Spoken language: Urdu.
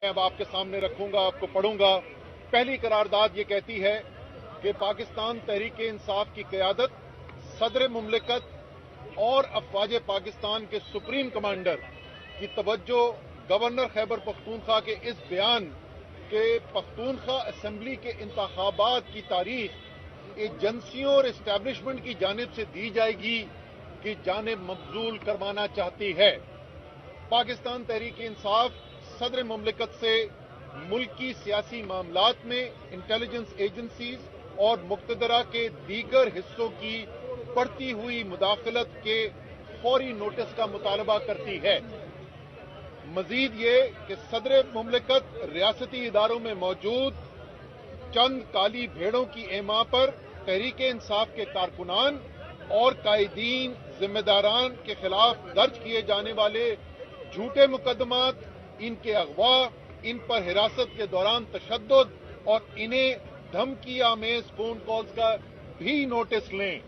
میں اب آپ کے سامنے رکھوں گا، آپ کو پڑھوں گا۔ پہلی قرارداد یہ کہتی ہے کہ پاکستان تحریک انصاف کی قیادت صدر مملکت اور افواج پاکستان کے سپریم کمانڈر کی توجہ گورنر خیبر پختونخوا کے اس بیان کہ پختونخوا اسمبلی کے انتخابات کی تاریخ ایجنسیوں اور اسٹیبلشمنٹ کی جانب سے دی جائے گی کی جانب مبذول کروانا چاہتی ہے۔ پاکستان تحریک انصاف صدر مملکت سے ملکی سیاسی معاملات میں انٹیلیجنس ایجنسیز اور مقتدرہ کے دیگر حصوں کی بڑھتی ہوئی مداخلت کے فوری نوٹس کا مطالبہ کرتی ہے۔ مزید یہ کہ صدر مملکت ریاستی اداروں میں موجود چند کالی بھیڑوں کی ایما پر تحریک انصاف کے کارکنان اور قائدین ذمہ داران کے خلاف درج کیے جانے والے جھوٹے مقدمات، ان کے اغوا، ان پر حراست کے دوران تشدد اور انہیں دھمکی آمیز فون کالز کا بھی نوٹس لیں۔